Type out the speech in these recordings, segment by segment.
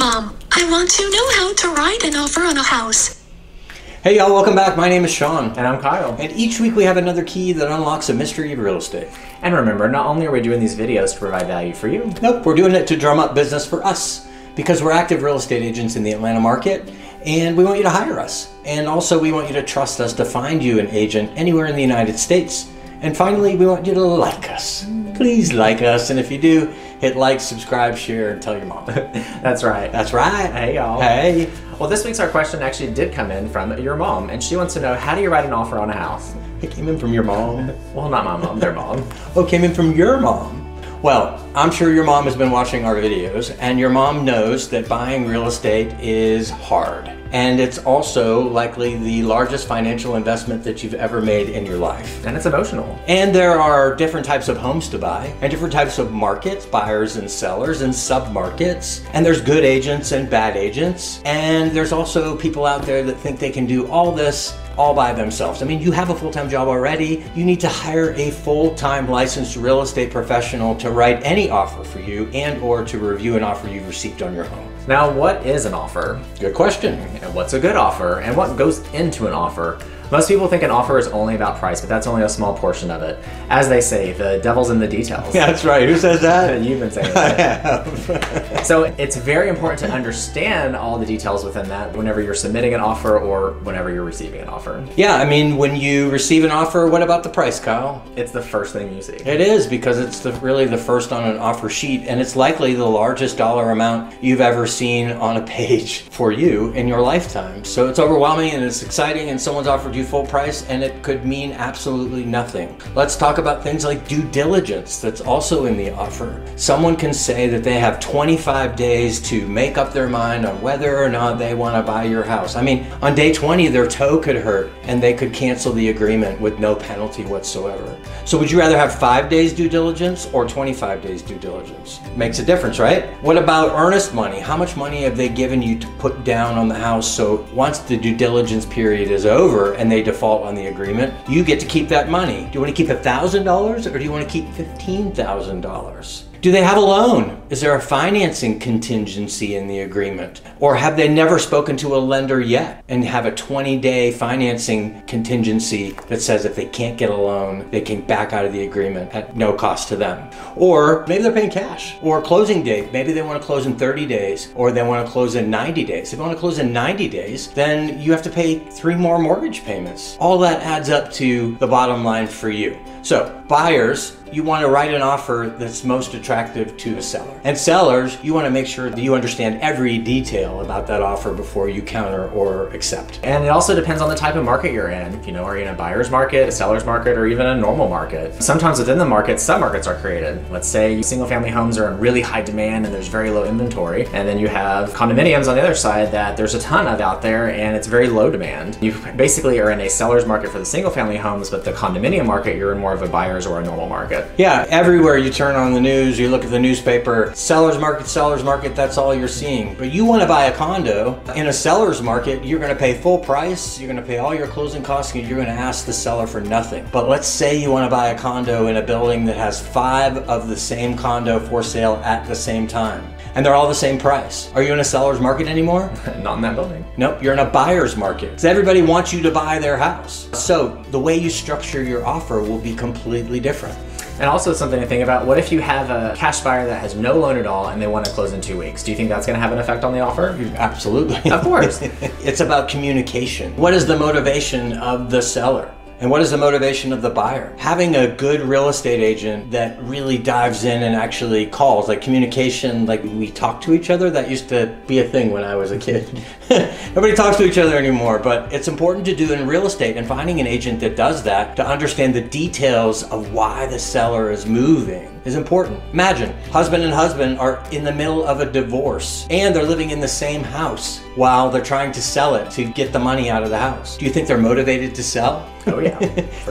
Mom. I want to know how to write an offer on a house. Hey y'all, welcome back. My name is Shawn. And I'm Kyle. And each week we have another key that unlocks a mystery of real estate. And remember, not only are we doing these videos to provide value for you. Nope, we're doing it to drum up business for us. Because we're active real estate agents in the Atlanta market, and we want you to hire us. And also we want you to trust us to find you an agent anywhere in the United States. And finally, we want you to like us. Please like us, and if you do, hit like, subscribe, share, and tell your mom. That's right. That's right. Hey y'all. Hey. Well, this week's our question actually did come in from your mom, and she wants to know, how do you write an offer on a house? It came in from your mom? Well, not my mom, their mom. Oh, it came in from your mom. Well, I'm sure your mom has been watching our videos, and your mom knows that buying real estate is hard. And it's also likely the largest financial investment that you've ever made in your life. And it's emotional. And there are different types of homes to buy, and different types of markets, buyers and sellers, and sub-markets. And there's good agents and bad agents. And there's also people out there that think they can do all this all by themselves. I mean, you have a full-time job already. You need to hire a full-time licensed real estate professional to write any offer for you and or to review an offer you've received on your home. Now, what is an offer? Good question. And what's a good offer? And what goes into an offer? Most people think an offer is only about price, but that's only a small portion of it. As they say, the devil's in the details. Yeah, that's right. Who says that? You've been saying that. I have. So it's very important to understand all the details within that whenever you're submitting an offer or whenever you're receiving an offer. Yeah, I mean, when you receive an offer, what about the price, Kyle? It's the first thing you see. It is, because it's really the first on an offer sheet, and it's likely the largest dollar amount you've ever seen on a page for you in your lifetime. So it's overwhelming and it's exciting, and someone's offered you full price, and it could mean absolutely nothing. Let's talk about things like due diligence that's also in the offer. Someone can say that they have 25 days to make up their mind on whether or not they want to buy your house. I mean, on day 20, their toe could hurt and they could cancel the agreement with no penalty whatsoever. So would you rather have 5 days due diligence or 25 days due diligence? Makes a difference, right? What about earnest money? How much money have they given you to put down on the house so once the due diligence period is over and they default on the agreement, you get to keep that money? Do you want to keep $1,000 or do you want to keep $15,000? Do they have a loan? Is there a financing contingency in the agreement? Or have they never spoken to a lender yet and have a 20-day financing contingency that says if they can't get a loan, they can back out of the agreement at no cost to them? Or maybe they're paying cash. Or closing date, maybe they want to close in 30 days or they want to close in 90 days. If you want to close in 90 days, then you have to pay 3 more mortgage payments. All that adds up to the bottom line for you. So buyers, you want to write an offer that's most attractive to the seller. And sellers, you want to make sure that you understand every detail about that offer before you counter or accept. And it also depends on the type of market you're in. You know, are you in a buyer's market, a seller's market, or even a normal market? Sometimes within the market, sub-markets are created. Let's say single-family homes are in really high demand and there's very low inventory. And then you have condominiums on the other side that there's a ton of out there and it's very low demand. You basically are in a seller's market for the single-family homes, but the condominium market, you're in more of a buyer's or a normal market. Yeah, everywhere you turn on the news, you look at the newspaper, seller's market, that's all you're seeing. But you want to buy a condo in a seller's market, you're going to pay full price, you're going to pay all your closing costs, and you're going to ask the seller for nothing. But let's say you want to buy a condo in a building that has 5 of the same condo for sale at the same time. And they're all the same price. Are you in a seller's market anymore? Not in that building. Nope, you're in a buyer's market. So everybody wants you to buy their house. So the way you structure your offer will be completely different. And also something to think about, what if you have a cash buyer that has no loan at all and they want to close in 2 weeks? Do you think that's going to have an effect on the offer? Absolutely. Of course. It's about communication. What is the motivation of the seller? And what is the motivation of the buyer? Having a good real estate agent that really dives in and actually calls, like communication, like we talk to each other, that used to be a thing when I was a kid. Nobody talks to each other anymore, but it's important to do in real estate, and finding an agent that does that to understand the details of why the seller is moving is important. Imagine husband and husband are in the middle of a divorce and they're living in the same house while they're trying to sell it to get the money out of the house. Do you think they're motivated to sell? Oh yeah.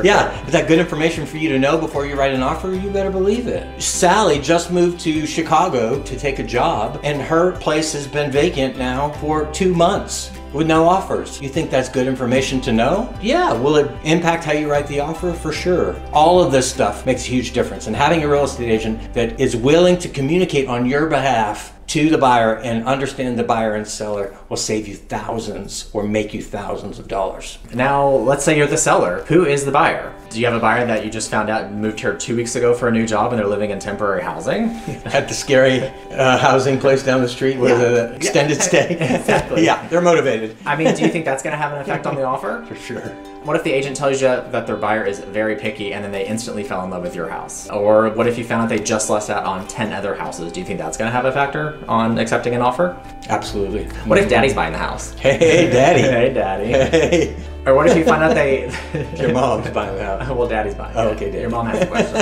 Yeah, sure. Is that good information for you to know before you write an offer? You better believe it. Sally just moved to Chicago to take a job, and her place has been vacant now for 2 months with no offers. You think that's good information to know? Yeah. Will it impact how you write the offer? For sure. All of this stuff makes a huge difference, and having a real estate agent that is willing to communicate on your behalf to the buyer and understand the buyer and seller will save you thousands or make you thousands of dollars. Now, let's say you're the seller. Who is the buyer? Do you have a buyer that you just found out moved here 2 weeks ago for a new job and they're living in temporary housing? At the scary housing place down the street with the extended stay? Exactly. Yeah, they're motivated. I mean, do you think that's going to have an effect on the offer? For sure. What if the agent tells you that their buyer is very picky and then they instantly fell in love with your house? Or what if you found out they just lost out on 10 other houses? Do you think that's going to have a factor on accepting an offer? Absolutely. What if daddy's buying the house? Hey, daddy. Hey, daddy. Hey. Or what if you find out they... Your mom's buying the house. Well, daddy's buying it. Oh, okay, daddy. Your mom has a question.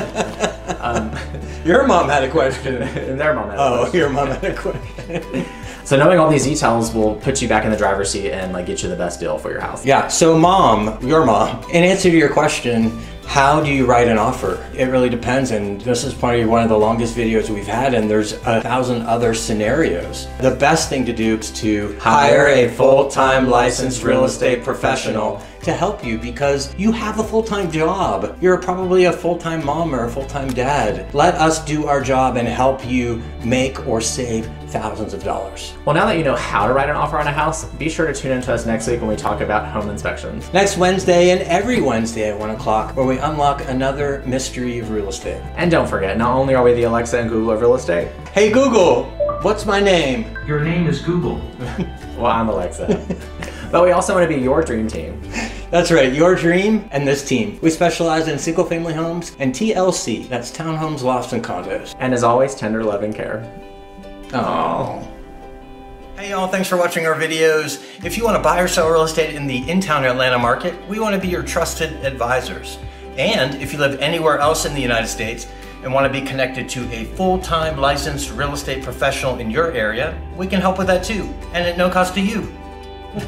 Your mom had a question. Their mom had a question. Oh, your mom had a question. So knowing all these details will put you back in the driver's seat and like get you the best deal for your house. Yeah, so mom, your mom, in answer to your question, how do you write an offer? It really depends, and this is probably one of the longest videos we've had, and there's 1,000 other scenarios. The best thing to do is to hire a full-time licensed real estate professional to help you because you have a full-time job. You're probably a full-time mom or a full-time dad. Let us do our job and help you make or save thousands of dollars. Well, now that you know how to write an offer on a house, be sure to tune in to us next week when we talk about home inspections. Next Wednesday and every Wednesday at 1 o'clock, where we unlock another mystery of real estate. And don't forget, not only are we the Alexa and Google of real estate. Hey Google, what's my name? Your name is Google. Well, I'm Alexa. But we also want to be your dream team. That's right, your dream and this team. We specialize in single family homes and TLC, that's townhomes, lofts, and condos. And as always, tender love and care. Oh. Hey y'all, thanks for watching our videos. If you want to buy or sell real estate in the in-town Atlanta market, we want to be your trusted advisors. And if you live anywhere else in the United States and want to be connected to a full-time licensed real estate professional in your area, we can help with that too, and at no cost to you.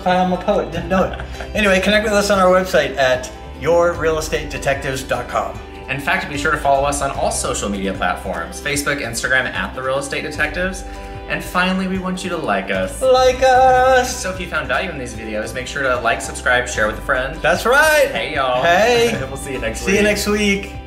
Kyle, I'm a poet, didn't know it. Anyway, connect with us on our website at yourrealestatedetectives.com. In fact, be sure to follow us on all social media platforms, Facebook, Instagram, at The Real Estate Detectives. And finally, we want you to like us. Like us! So if you found value in these videos, make sure to like, subscribe, share with a friend. That's right! Hey y'all. Hey! We'll see you next week. See you next week.